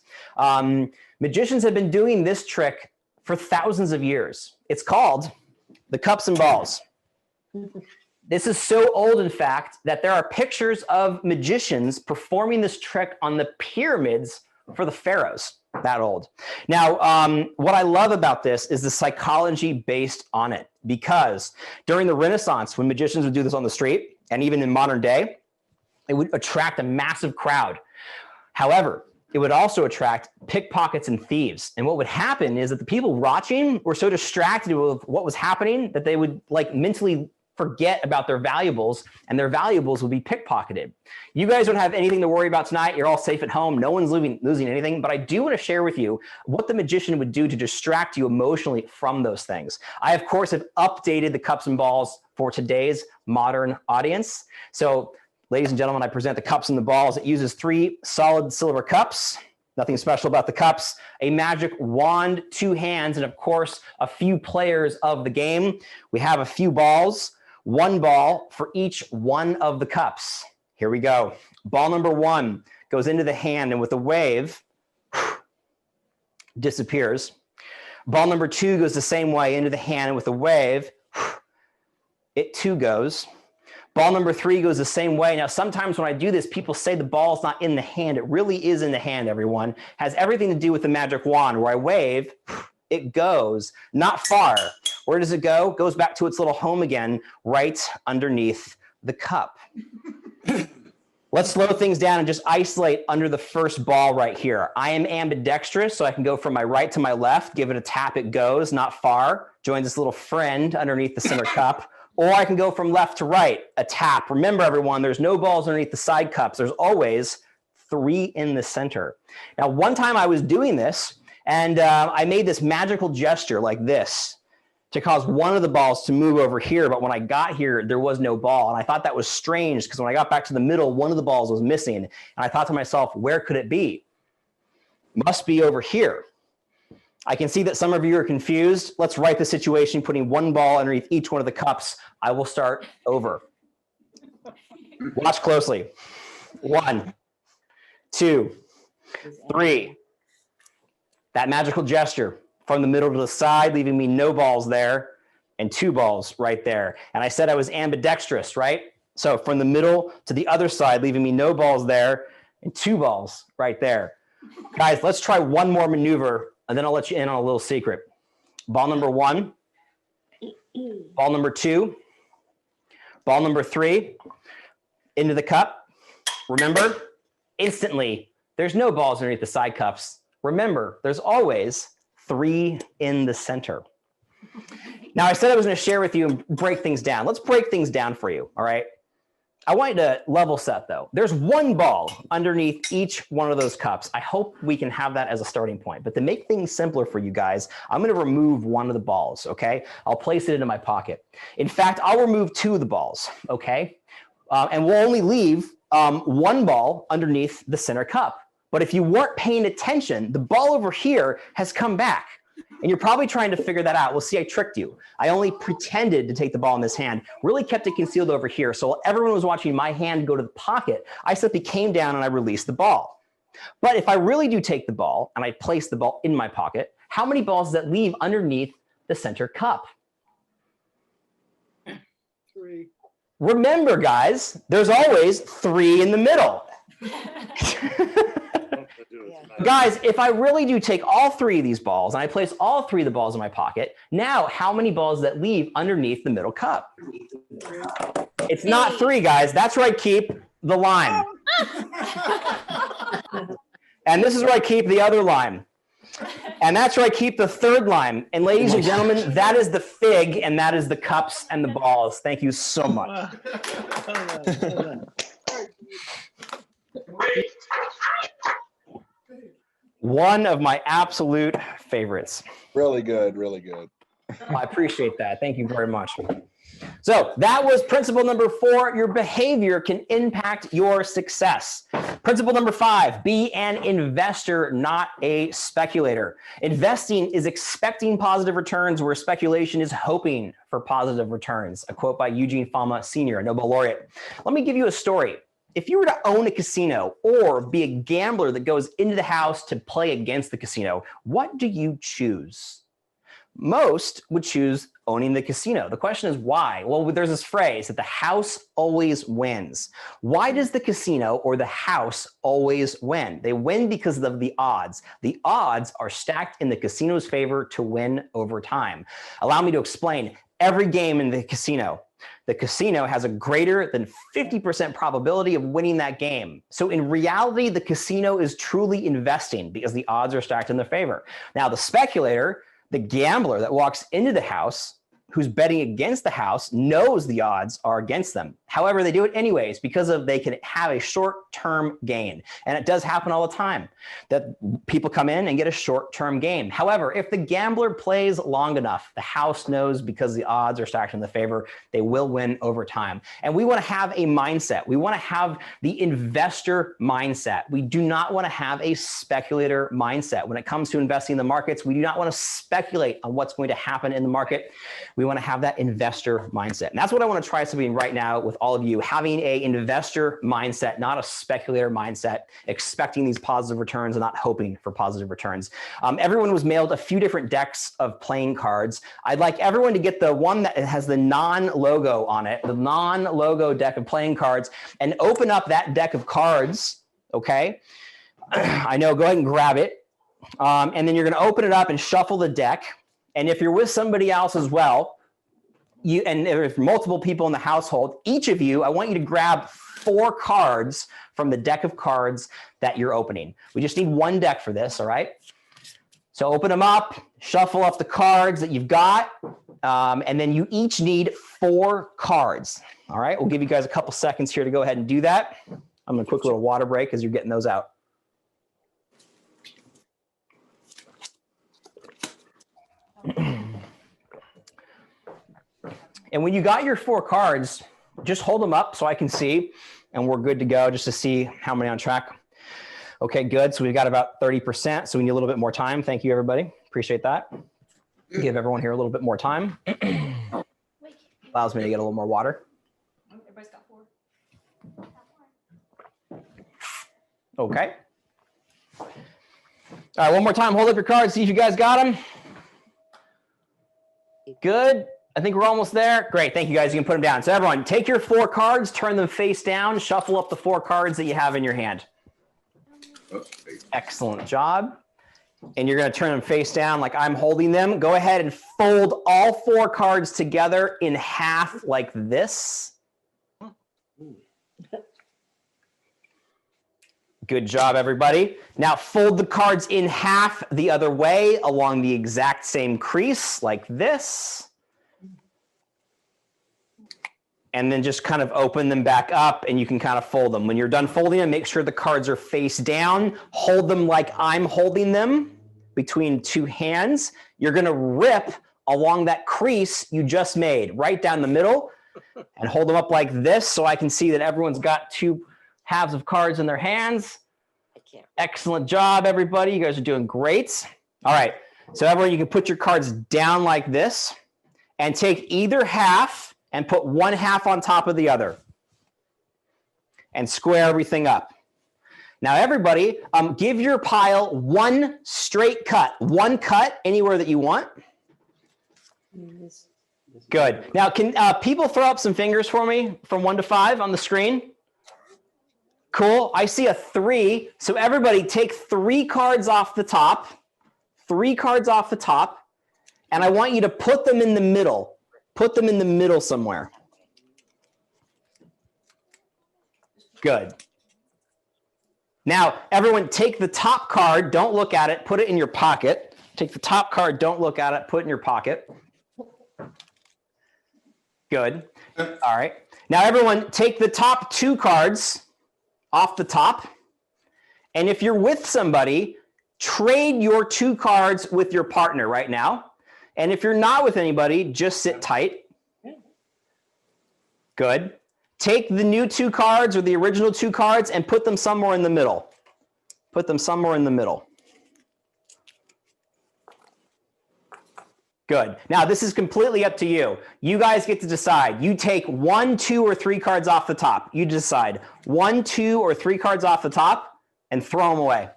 Magicians have been doing this trick for thousands of years. It's called the cups and balls. This is so old, in fact, that there are pictures of magicians performing this trick on the pyramids for the pharaohs. That old. Now, what I love about this is the psychology based on it, because during the Renaissance, when magicians would do this on the street, and even in modern day, it would attract a massive crowd. However, it would also attract pickpockets and thieves. And what would happen is that the people watching were so distracted with what was happening that they would mentally forget about their valuables, and their valuables would be pickpocketed. You guys don't have anything to worry about tonight. You're all safe at home. No one's losing anything, but I do want to share with you what the magician would do to distract you emotionally from those things. I, of course, have updated the cups and balls for today's modern audience. So, ladies and gentlemen, I present the cups and the balls. It uses 3 solid silver cups. Nothing special about the cups. A magic wand, 2 hands, and of course, a few players of the game. We have a few balls, 1 ball for each one of the cups. Here we go. Ball number 1 goes into the hand, and with a wave, disappears. Ball number 2 goes the same way into the hand, and with a wave, it too goes. Ball number 3 goes the same way. Now, sometimes when I do this, people say the ball's not in the hand. It really is in the hand, everyone. It has everything to do with the magic wand. Where I wave, it goes not far. Where does it go? It goes back to its little home again, right underneath the cup. Let's slow things down and just isolate under the first ball right here. I am ambidextrous, so I can go from my right to my left, give it a tap, it goes not far, joins this little friend underneath the center cup. Or I can go from left to right, a tap. Remember, everyone, there's no balls underneath the side cups. There's always 3 in the center. Now, one time I was doing this, and I made this magical gesture like this to cause one of the balls to move over here. But when I got here, there was no ball. And I thought that was strange, because when I got back to the middle, one of the balls was missing. And I thought to myself, where could it be? Must be over here. I can see that some of you are confused. Let's write the situation, putting 1 ball underneath each one of the cups. I will start over. Watch closely. 1, 2, 3. That magical gesture from the middle to the side, leaving me no balls there, and 2 balls right there. And I said I was ambidextrous, right? So from the middle to the other side, leaving me no balls there, and 2 balls right there. Guys, let's try one more maneuver, and then I'll let you in on a little secret. Ball number 1, ball number 2, ball number 3, into the cup. Remember, instantly, there's no balls underneath the side cups. Remember, there's always 3 in the center. Now, I said I was going to share with you and break things down. Let's break things down for you, all right? I want you to level set, though. There's 1 ball underneath each one of those cups. I hope we can have that as a starting point. But to make things simpler for you guys, I'm going to remove 1 of the balls, okay? I'll place it into my pocket. In fact, I'll remove 2 of the balls, okay? And we'll only leave 1 ball underneath the center cup. But if you weren't paying attention, the ball over here has come back. And you're probably trying to figure that out. Well, see, I tricked you. I only pretended to take the ball in this hand, really kept it concealed over here. So while everyone was watching my hand go to the pocket, I simply came down and I released the ball. But if I really do take the ball and I place the ball in my pocket, how many balls does that leave underneath the center cup? 3. Remember, guys, there's always 3 in the middle. Guys, if I really do take all 3 of these balls and I place all 3 of the balls in my pocket, now how many balls does that leave underneath the middle cup? It's not 3, guys. That's where I keep the lime. And this is where I keep the other lime. And that's where I keep the 3rd lime. And ladies and gentlemen, that is the fig, and that is the cups and the balls. Thank you so much. One of my absolute favorites. Really good, really good. I appreciate that. Thank you very much. So that was principle number 4. Your behavior can impact your success. Principle number 5, be an investor, not a speculator. Investing is expecting positive returns where speculation is hoping for positive returns. A quote by Eugene Fama Sr., a Nobel laureate. Let me give you a story. If you were to own a casino or be a gambler that goes into the house to play against the casino, what do you choose? Most would choose owning the casino. The question is why? Well, there's this phrase that the house always wins. Why does the casino or the house always win? They win because of the odds. The odds are stacked in the casino's favor to win over time. Allow me to explain. Every game in the casino has a greater than 50% probability of winning that game. So in reality, the casino is truly investing because the odds are stacked in their favor. Now, the speculator, the gambler that walks into the house, who's betting against the house, knows the odds are against them. However, they do it anyways because they can have a short-term gain. And it does happen all the time that people come in and get a short-term gain. However, if the gambler plays long enough, the house knows because the odds are stacked in the favor, they will win over time. And we want to have a mindset. We want to have the investor mindset. We do not want to have a speculator mindset. When it comes to investing in the markets, we do not want to speculate on what's going to happen in the market. We want to have that investor mindset. And that's what I want to try something right now with all of you, having an investor mindset, not a speculator mindset, expecting these positive returns and not hoping for positive returns. Everyone was mailed a few different decks of playing cards. I'd like everyone to get the one that has the non-logo on it, the non-logo deck of playing cards, and open up that deck of cards, okay? I know, go ahead and grab it. And then you're going to open it up and shuffle the deck. And if you're with somebody else as well, and there's multiple people in the household, each of you, I want you to grab 4 cards from the deck of cards that you're opening. We just need 1 deck for this, all right? So open them up, shuffle up the cards that you've got, and then you each need 4 cards, all right? We'll give you guys a couple seconds here to go ahead and do that. I'm gonna quick little water break as you're getting those out. And when you got your 4 cards, just hold them up so I can see, and we're good to go just to see how many on track. Okay, good. So we've got about 30%. So we need a little bit more time. Thank you, everybody. Appreciate that. Give everyone here a little bit more time. Allows me to get a little more water. Everybody's got 4. Okay. All right, one more time. Hold up your cards. See if you guys got them. Good. I think we're almost there. Great. Thank you, guys. You can put them down. So everyone, take your 4 cards, turn them face down, shuffle up the 4 cards that you have in your hand. Excellent job. And you're going to turn them face down like I'm holding them. Go ahead and fold all 4 cards together in half like this. Good job, everybody. Now fold the cards in half the other way along the exact same crease like this. And then just kind of open them back up and you can kind of fold them. When you're done folding them, make sure the cards are face down. Hold them like I'm holding them between 2 hands. You're gonna rip along that crease you just made, right down the middle, and hold them up like this so I can see that everyone's got 2 halves of cards in their hands. Excellent job, everybody. You guys are doing great. All right, so everyone, you can put your cards down like this and take either half and put 1 half on top of the other and square everything up. Now, everybody, give your pile 1 straight cut, 1 cut anywhere that you want. Good. Now, can people throw up some fingers for me from 1 to 5 on the screen? Cool. I see a 3. So everybody take 3 cards off the top, 3 cards off the top, and I want you to put them in the middle. Put them in the middle somewhere. Good. Now, everyone take the top card, don't look at it, put it in your pocket. Take the top card, don't look at it, put it in your pocket. Good. All right. Now, everyone take the top 2 cards off the top. And if you're with somebody, trade your 2 cards with your partner right now. And if you're not with anybody, just sit tight. Good. Take the new 2 cards or the original 2 cards and put them somewhere in the middle. Put them somewhere in the middle. Good. Now, this is completely up to you. You guys get to decide. You take 1, 2, or 3 cards off the top. You decide 1, 2, or 3 cards off the top and throw them away.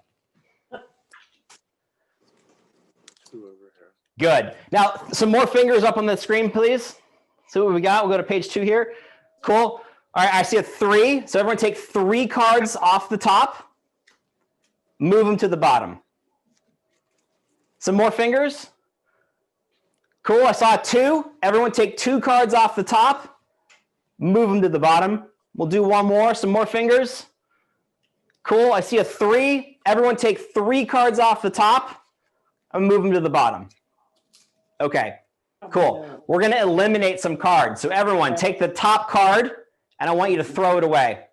Good. Now, some more fingers up on the screen, please. See what we got. We'll go to page 2 here. Cool. All right, I see a 3. So everyone take 3 cards off the top. Move them to the bottom. Some more fingers. Cool, I saw a 2. Everyone take 2 cards off the top. Move them to the bottom. We'll do one more, some more fingers. Cool, I see a 3. Everyone take 3 cards off the top and move them to the bottom. Okay, cool. We're gonna eliminate some cards. So everyone take the top card and I want you to throw it away.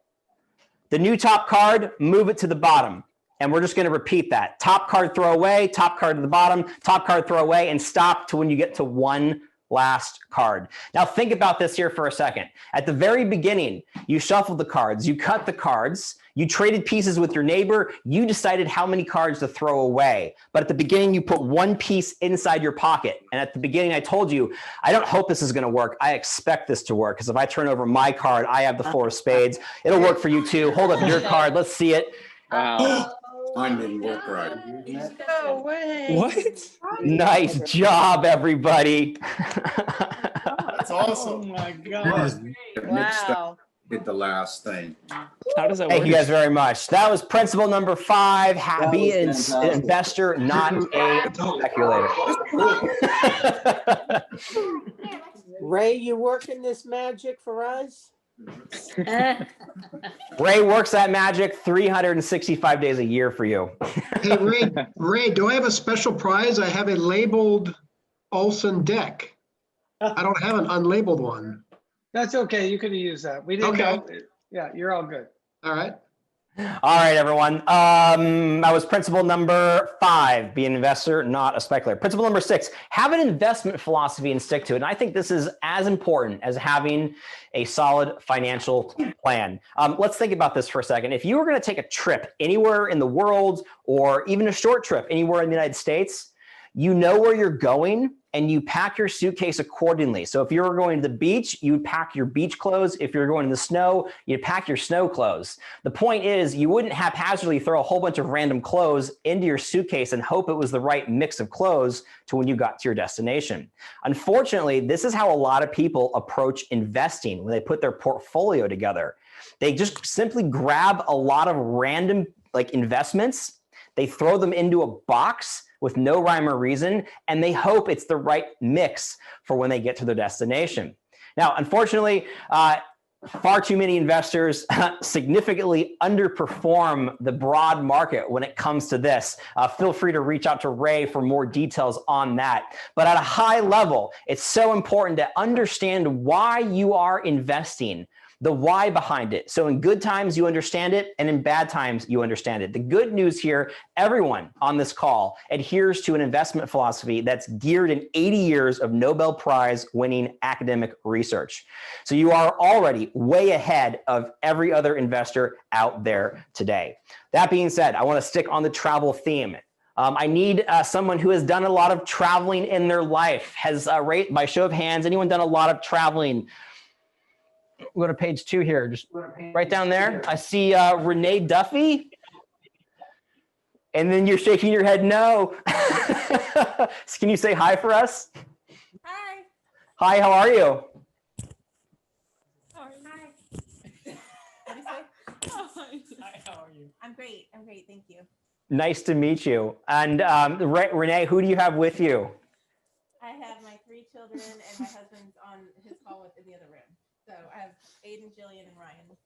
The new top card, move it to the bottom. And we're just gonna repeat that. Top card, throw away, top card to the bottom, top card, throw away, and stop to when you get to one last card. Now think about this here for a second. At the very beginning, you shuffled the cards, you cut the cards, you traded pieces with your neighbor, you decided how many cards to throw away. But at the beginning, you put one piece inside your pocket. And at the beginning, I told you, I don't hope this is gonna work. I expect this to work, because if I turn over my card, I have the 4 of spades. It'll work for you too. Hold up your card, let's see it. Wow. Mine didn't work right. No way. What? Nice job, everybody. That's Oh awesome. my God. Wow. Did the last thing. How does that Thank work? you guys very much. That was principle number 5. Be an investor, not a speculator. Ray, you working this magic for us? Ray works that magic 365 days a year for you. Hey, Ray, do I have a special prize? I have a labeled Olson deck. I don't have an unlabeled one. That's okay. You could have used that. We didn't Okay. know. Yeah, you're all good. All right. All right, everyone. That was principle number 5, be an investor, not a speculator. Principle number 6, have an investment philosophy and stick to it. And I think this is as important as having a solid financial plan. Let's think about this for a second. If you were going to take a trip anywhere in the world, or even a short trip anywhere in the United States, you know where you're going and you pack your suitcase accordingly. So if you were going to the beach, you would pack your beach clothes. If you're going to the snow, you'd pack your snow clothes. The point is, you wouldn't haphazardly throw a whole bunch of random clothes into your suitcase and hope it was the right mix of clothes to when you got to your destination. Unfortunately, this is how a lot of people approach investing when they put their portfolio together. They just simply grab a lot of random investments, they throw them into a box with no rhyme or reason, and they hope it's the right mix for when they get to their destination. Now, unfortunately, far too many investors significantly underperform the broad market when it comes to this. Feel free to reach out to Ray for more details on that. But at a high level, it's so important to understand why you are investing, the why behind it. So in good times, you understand it, and in bad times, you understand it. The good news here, everyone on this call adheres to an investment philosophy that's geared in 80 years of Nobel Prize winning academic research. So you are already way ahead of every other investor out there today. That being said, I want to stick on the travel theme. I need someone who has done a lot of traveling in their life. Has, by show of hands, anyone done a lot of traveling? We'll go to page 2 here, just right down there. I see Renee Duffy. And then you're shaking your head no. Can you say hi for us? Hi. Hi, how are you? Hi. Hi, how are you? I'm great. Thank you. Nice to meet you. And Renee, who do you have with you? I have my 3 children and my husband's on his call in the other room. So I have Aiden, Jillian, and Ryan.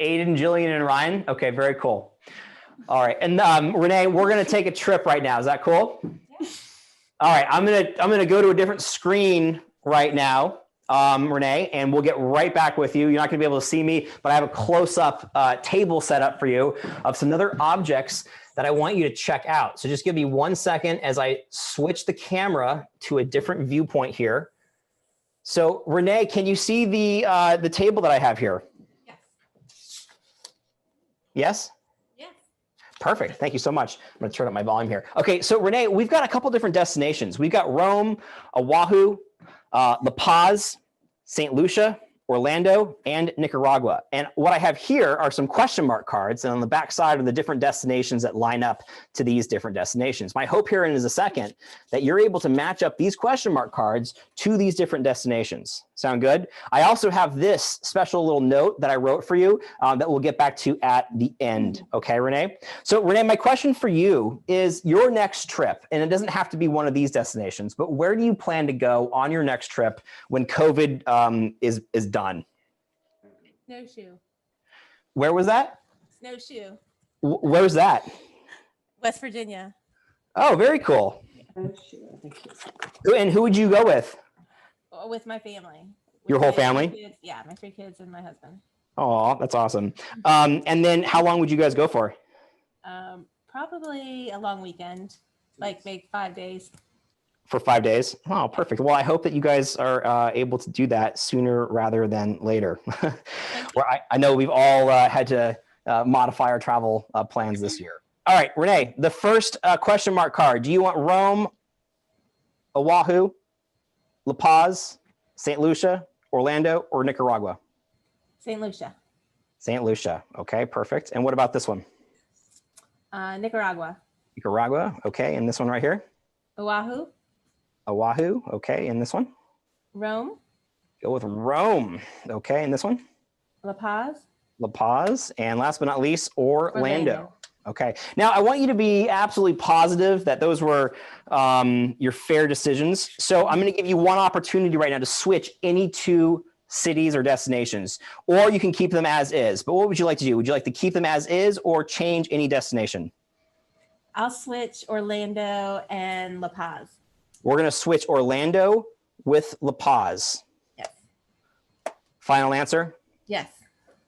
Aiden, Jillian, and Ryan. Okay, very cool. All right, and Renee, we're gonna take a trip right now. Is that cool? Yeah. All right, I'm gonna go to a different screen right now, Renee, and we'll get right back with you. You're not gonna be able to see me, but I have a close-up table set up for you of some other objects that I want you to check out. So just give me 1 second as I switch the camera to a different viewpoint here. So Renee, can you see the table that I have here? Yes. Yes? Yes. Perfect. Thank you so much. I'm going to turn up my volume here. Okay, so Renee, we've got a couple different destinations. We've got Rome, Oahu, La Paz, St. Lucia, Orlando, and Nicaragua. And what I have here are some question mark cards, and on the back side are the different destinations that line up to these different destinations. My hope here in is a second that you're able to match up these question mark cards to these different destinations. Sound good? I also have this special little note that I wrote for you that we'll get back to at the end. Okay, Renee? So Renee, my question for you is your next trip, and it doesn't have to be one of these destinations, but where do you plan to go on your next trip when COVID is done? Snowshoe. Where was that? Snowshoe. Where's that? West Virginia. Oh, very cool. And who would you go with? With my family. Your With whole my family? 3 kids. Yeah, my 3 kids and my husband. Oh, that's awesome. And then how long would you guys go for? Probably a long weekend, like make 5 days. For 5 days? Oh, perfect. Well, I hope that you guys are able to do that sooner rather than later. Well, I know we've all had to modify our travel plans this year. All right, Renee, the first question mark card. Do you want Rome, Oahu, La Paz, St. Lucia, Orlando, or Nicaragua? St. Lucia. St. Lucia. Okay, perfect. And what about this one? Nicaragua. Nicaragua. Okay, and this one right here? Oahu. Oahu. Okay, and this one? Rome. Go with Rome. Okay, and this one? La Paz. La Paz. And last but not least, Orlando. Okay. Now, I want you to be absolutely positive that those were your fair decisions. So I'm going to give you one opportunity right now to switch any 2 cities or destinations, or you can keep them as is. But what would you like to do? Would you like to keep them as is or change any destination? I'll switch Orlando and La Paz. We're going to switch Orlando with La Paz. Yes. Final answer? Yes.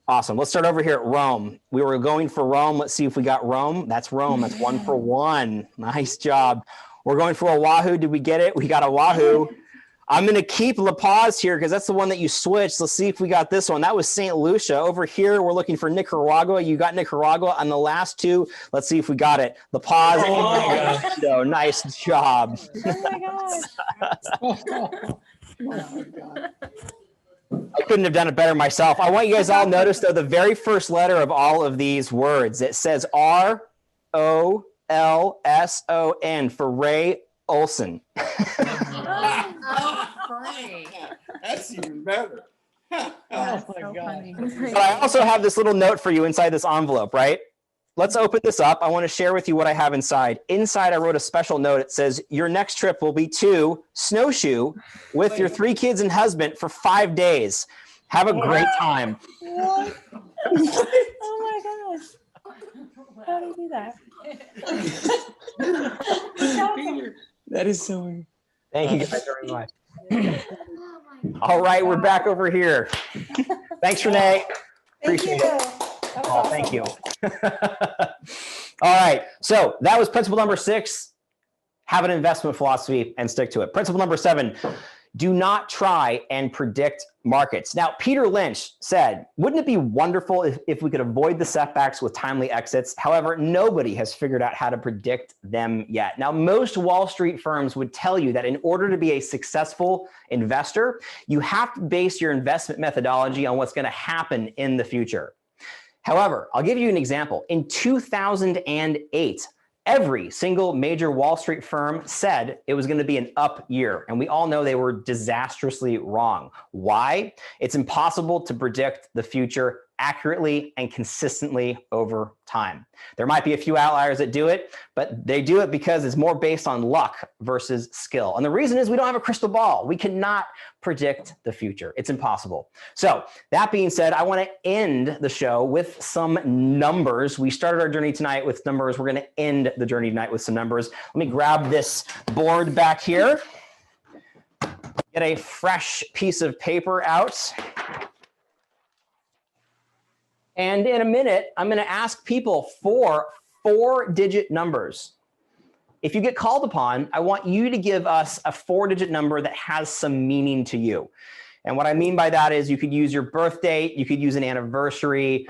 Awesome. Let's start over here at Rome. We were going for Rome. Let's see if we got Rome. That's Rome. That's 1 for 1. Nice job. We're going for Oahu. Did we get it? We got Oahu. I'm going to keep La Paz here because that's the one that you switched. Let's see if we got this one. That was St. Lucia. Over here, we're looking for Nicaragua. You got Nicaragua on the last 2. Let's see if we got it. La Paz and Orlando. Nice job. Oh my gosh. I couldn't have done it better myself. I want you guys all to notice, though, the very first letter of all of these words. It says R-O-L-S-O-N for Ray Olson. That's even better. Oh my God. But I also have this little note for you inside this envelope, right? Let's open this up. I want to share with you what I have inside. Inside, I wrote a special note. It says, your next trip will be to Snowshoe with your 3 kids and husband for 5 days. Have a great time. What? Oh my gosh. How do you do that? That is so weird. Thank you guys very much. All right, we're back over here. Thanks, Renee. Appreciate it. Oh, thank you. All right, so that was principle number 6. Have an investment philosophy and stick to it. Principle number 7, do not try and predict markets. Now, Peter Lynch said, wouldn't it be wonderful if we could avoid the setbacks with timely exits? However, nobody has figured out how to predict them yet. Now, most Wall Street firms would tell you that in order to be a successful investor, you have to base your investment methodology on what's going to happen in the future. However, I'll give you an example. In 2008, every single major Wall Street firm said it was going to be an up year, and we all know they were disastrously wrong. Why? It's impossible to predict the future accurately and consistently over time. There might be a few outliers that do it, but they do it because it's more based on luck versus skill. And the reason is we don't have a crystal ball. We cannot predict the future. It's impossible. So that being said, I want to end the show with some numbers. We started our journey tonight with numbers. We're going to end the journey tonight with some numbers. Let me grab this board back here. Get a fresh piece of paper out. And in a minute, I'm going to ask people for 4-digit numbers. If you get called upon, I want you to give us a 4-digit number that has some meaning to you. And what I mean by that is you could use your birth date, you could use an anniversary,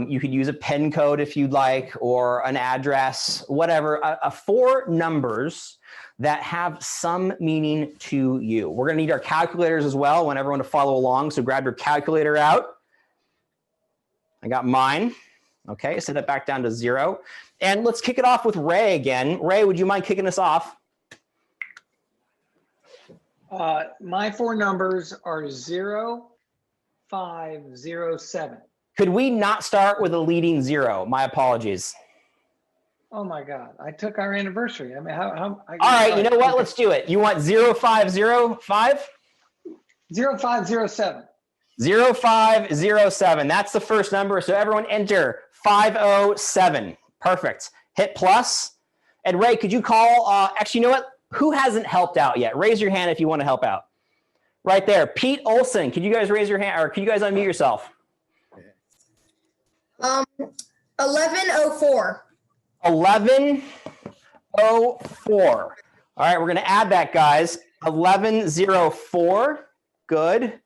you could use a PIN code if you'd like, or an address, whatever, 4 numbers that have some meaning to you. We're going to need our calculators as well. I want everyone to follow along. So grab your calculator out. I got mine. Okay, set that back down to 0. And let's kick it off with Ray again. Ray, would you mind kicking us off? My 4 numbers are 0, 5, 0, 7. Could we not start with a leading 0? My apologies. Oh my God, I took our anniversary. I mean, all right, you know what? Let's do it. You want 0505? 0507. 0507. That's the first number. So everyone enter 507. Perfect. Hit plus. And Ray, could you call, actually, you know what? Who hasn't helped out yet? Raise your hand if you want to help out. Right there. Pete Olson. Could you guys raise your hand, or could you guys unmute yourself? 1104. 1104. All right, we're going to add that, guys. 1104. Good.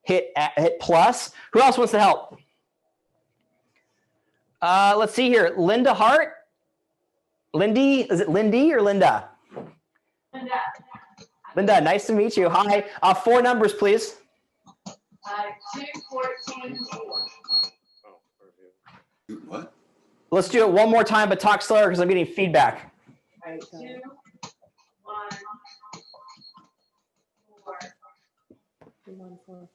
Hit plus. Who else wants to help? Let's see here. Linda Hart. Lindy, is it Lindy or Linda? Linda. Linda, nice to meet you. Hi. 4 numbers, please. 2144. What? Let's do it one more time, but talk slower because I'm getting feedback. 2, 1, 4.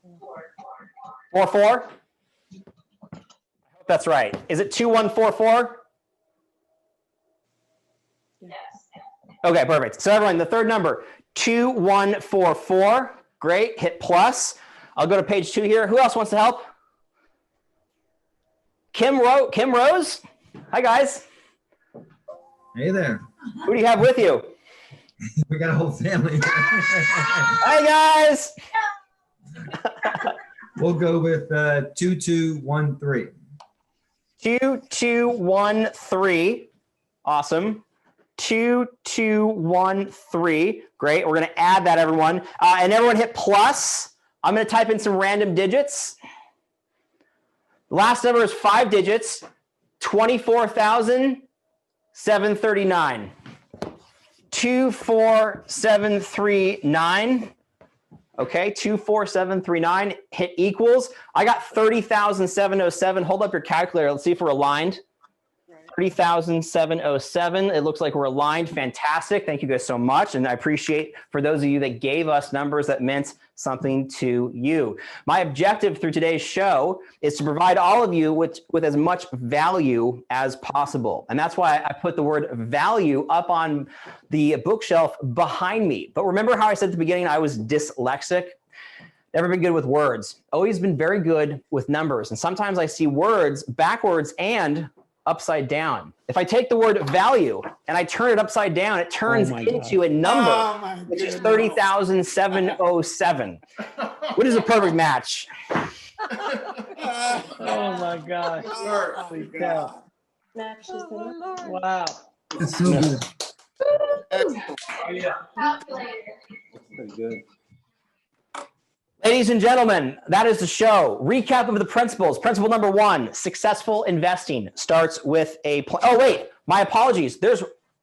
44? I hope that's right. Is it 2144? Yes. Okay, perfect. So everyone, the third number, 2144. Great. Hit plus. I'll go to page 2 here. Who else wants to help? Kim Rose? Hi, guys. Hey there. Who do you have with you? We got a whole family. Hi, guys. We'll go with 2213. 2213. Awesome. 2213. Great. We're going to add that, everyone. And everyone hit plus. I'm going to type in some random digits. The last number is 5 digits. 24,739. 24739. Okay, 24739. Hit equals. I got 30,707. Hold up your calculator. Let's see if we're aligned. 30,707. It looks like we're aligned. Fantastic. Thank you guys so much. And I appreciate for those of you that gave us numbers that meant something to you. My objective through today's show is to provide all of you with as much value as possible. And that's why I put the word value up on the bookshelf behind me. But remember how I said at the beginning, I was dyslexic? Never been good with words. Always been very good with numbers. And sometimes I see words backwards and upside down. If I take the word value and I turn it upside down, it turns into a number, which is 30,707, which is a perfect match. Oh my gosh. Holy cow. Wow. It's so good. Pretty good. Ladies and gentlemen, that is the show. Recap of the principles. Principle number 1, successful investing starts with a plan. Oh, wait, my apologies.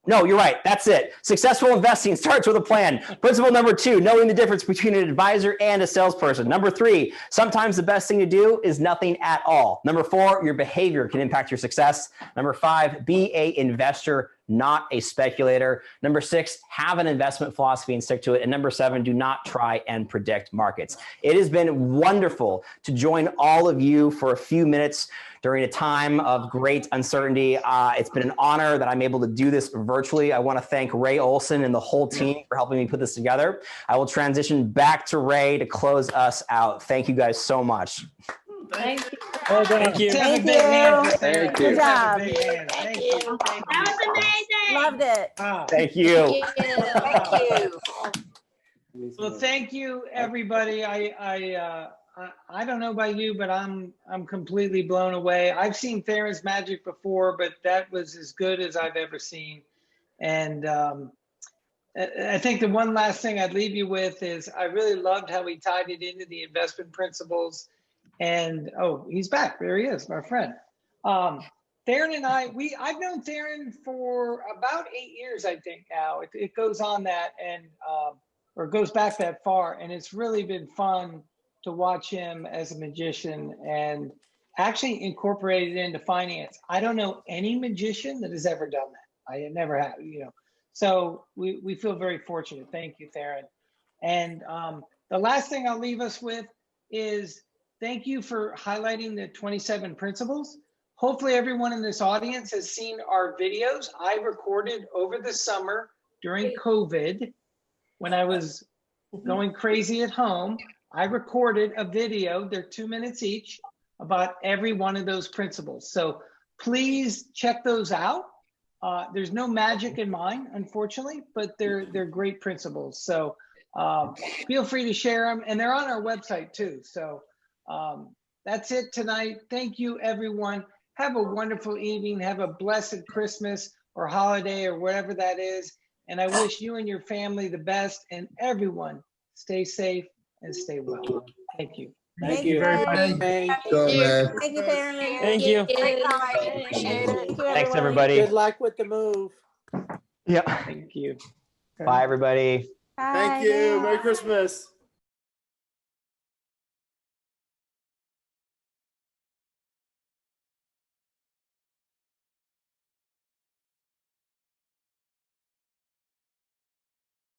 No, you're right. That's it. Successful investing starts with a plan. Principle number 2, knowing the difference between an advisor and a salesperson. Number 3, sometimes the best thing to do is nothing at all. Number 4, your behavior can impact your success. Number 5, be an investor not a speculator. Number 6, have an investment philosophy and stick to it. And number 7, do not try and predict markets. It has been wonderful to join all of you for a few minutes during a time of great uncertainty. It's been an honor that I'm able to do this virtually. I want to thank Ray Olson and the whole team for helping me put this together. I will transition back to Ray to close us out. Thank you guys so much. Thank you. Well done. Thank you. Thank you. Thank Good you. job. Thank you. That was amazing. Loved it. Wow. Thank you. Thank you. Well, thank you, everybody. I don't know about you, but I'm completely blown away. I've seen Theron's magic before, but that was as good as I've ever seen. And I think the one last thing I'd leave you with is I really loved how he tied it into the investment principles. And oh, he's back. There he is, my friend. Theron and I've known Theron for about 8 years, I think now. It goes on that and or goes back that far. And it's really been fun to watch him as a magician and actually incorporate it into finance. I don't know any magician that has ever done that. I never have, So we feel very fortunate. Thank you, Theron. And the last thing I'll leave us with is thank you for highlighting the 27 principles. Hopefully everyone in this audience has seen our videos I recorded over the summer during COVID when I was going crazy at home. I recorded a video, they're 2 minutes each, about every one of those principles. So please check those out. There's no magic in mine, unfortunately, but they're great principles. So feel free to share them, and they're on our website too. So that's it tonight. Thank you, everyone. Have a wonderful evening. Have a blessed Christmas or holiday or whatever that is. And I wish you and your family the best, and everyone stay safe and stay well. Thank you. Thank you very much. Thank So, man. Thank you, Theron. Thank you. you. Thanks, everybody. Good luck with the move. Yeah. Thank you. Bye, everybody. Bye. Thank you. Merry Christmas.